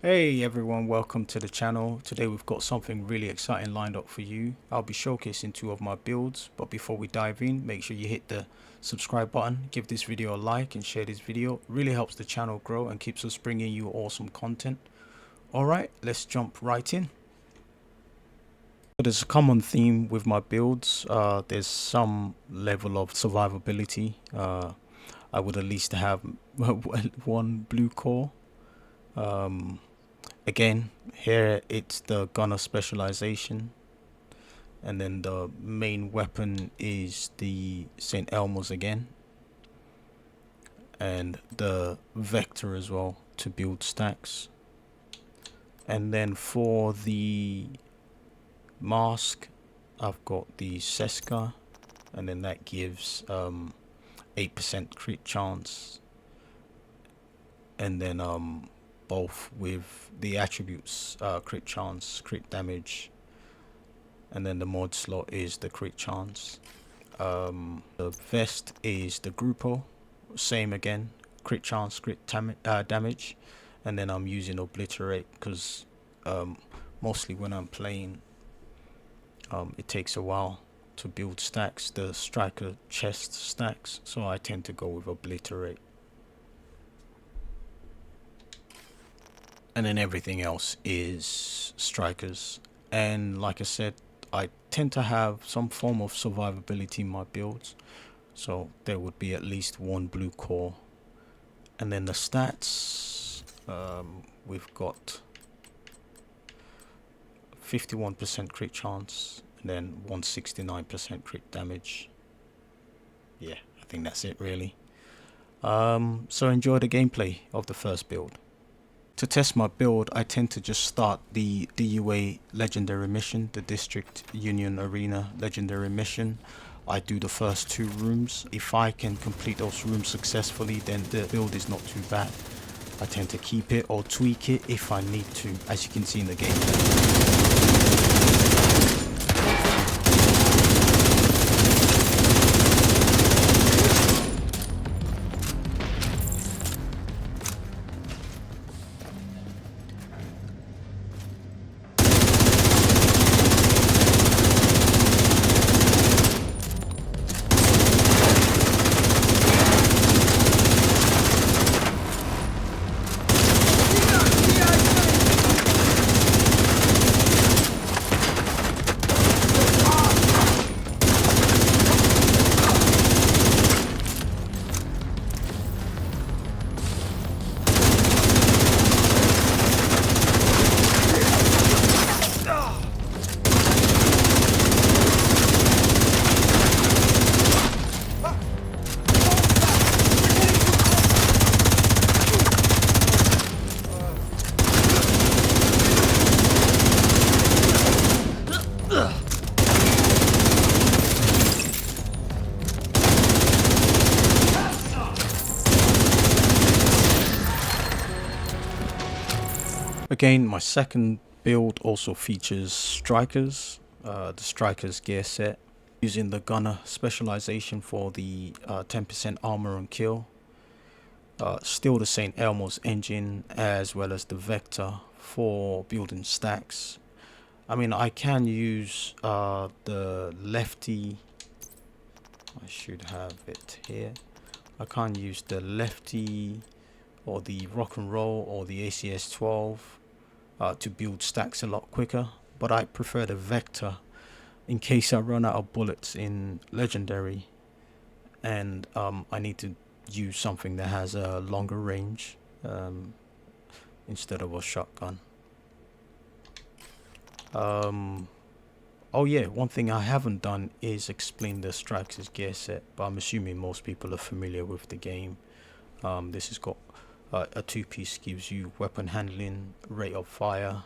Hey everyone, welcome to the channel. Today we've got something really exciting lined up for you. I'll be showcasing two of my builds, but before we dive in, make sure you hit the subscribe button, give this video a like and share this video. It really helps the channel grow and keeps us bringing you awesome content. Alright, let's jump right in. There's a common theme with my builds. There's some level of survivability. I would at least have one blue core. Again, here it's the gunner specialization, and then the main weapon is the St. Elmo's again, and the vector as well to build stacks. And then for the mask, I've got the Seska, and then that gives 8% crit chance, and then both with the attributes crit chance, crit damage, and then the mod slot is the crit chance. The vest is the Grupo, same again, crit chance, crit damage, and then I'm using obliterate because mostly when I'm playing it takes a while to build stacks, the striker chest stacks, so I tend to go with obliterate. And then everything else is strikers. And like I said, I tend to have some form of survivability in my builds, so there would be at least one blue core. And then the stats, we've got 51% crit chance and then 169% crit damage. Yeah, I think that's it really. So enjoy the gameplay of the first build. To test my build, I tend to just start the DUA legendary mission, the District Union Arena legendary mission. I do the first 2 rooms. If I can complete those rooms successfully, then the build is not too bad. I tend to keep it or tweak it if I need to, as you can see in the gameplay. Again, my second build also features strikers, the strikers gear set, using the gunner specialization for the 10% armor and kill. Still the St. Elmo's engine as well as the vector for building stacks. I mean, I can use the lefty, I should have it here. I can't use the lefty or the rock and roll or the ACS 12 to build stacks a lot quicker, but I prefer the vector in case I run out of bullets in legendary and I need to use something that has a longer range instead of a shotgun. Oh yeah, one thing I haven't done is explain the strikers gear set, but I'm assuming most people are familiar with the game. This has got a 2-piece gives you weapon handling, rate of fire.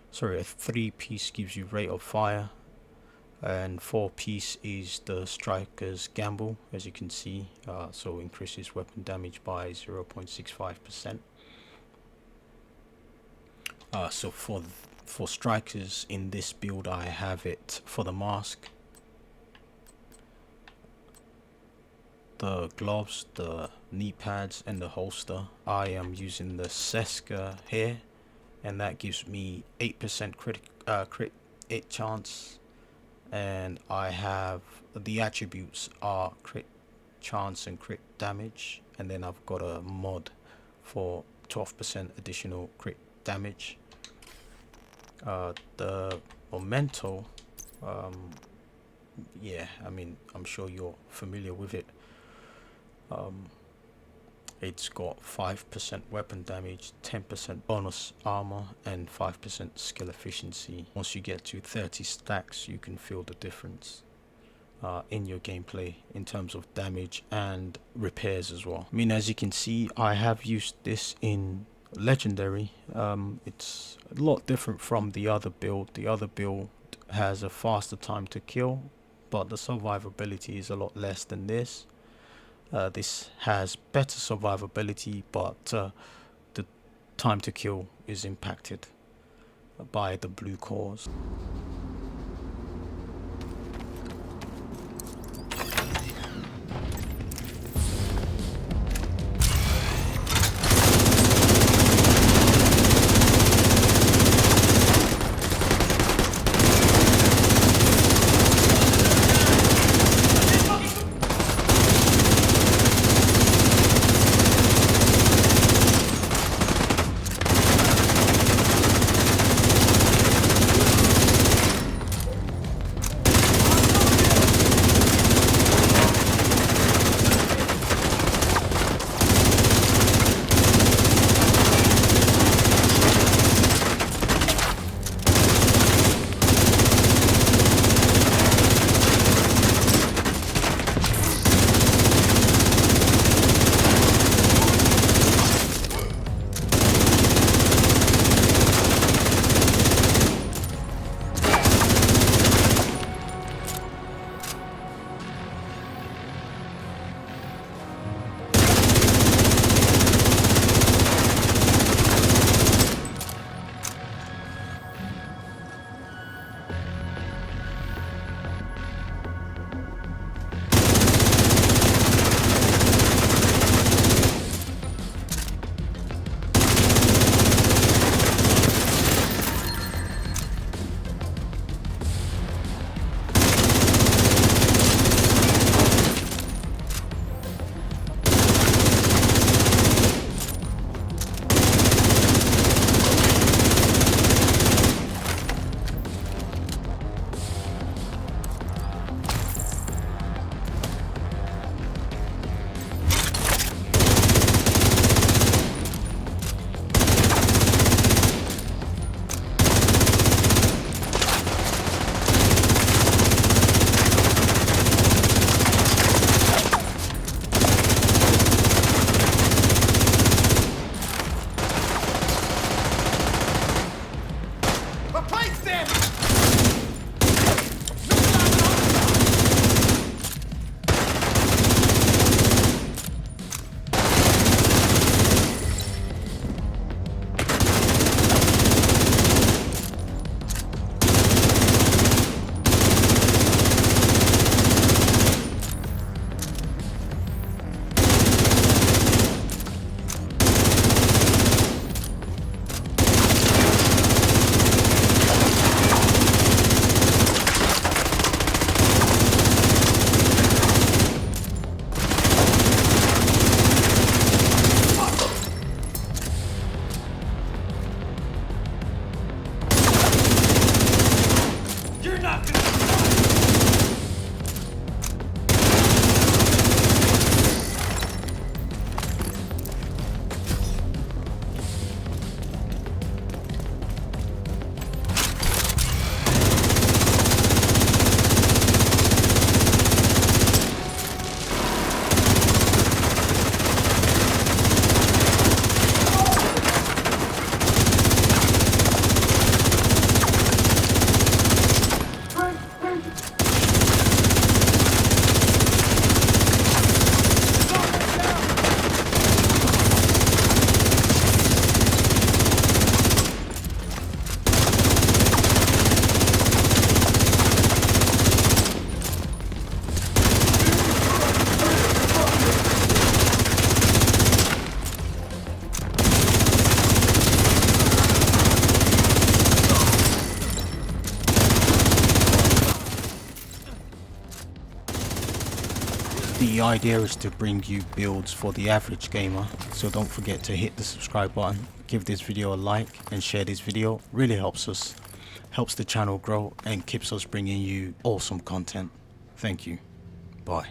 Sorry, a 3-piece gives you rate of fire, and 4-piece is the striker's gamble, as you can see. So increases weapon damage by 0.65%. So for strikers in this build, I have it for the mask. the gloves, the knee pads, and the holster. I am using the Seska here, and that gives me 8% crit hit chance, and I have the attributes are crit chance and crit damage, and then I've got a mod for 12% additional crit damage. The Memento, yeah, I mean, I'm sure you're familiar with it. It's got 5% weapon damage, 10% bonus armor, and 5% skill efficiency. Once you get to 30 stacks, you can feel the difference in your gameplay in terms of damage and repairs as well. I mean, as you can see, I have used this in legendary. It's a lot different from the other build. The other build has a faster time to kill, but the survivability is a lot less than this. This has better survivability, but the time to kill is impacted by the blue cores. The idea is to bring you builds for the average gamer, so don't forget to hit the subscribe button, give this video a like and share this video. Really helps us, helps the channel grow and keeps us bringing you awesome content. Thank you. Bye.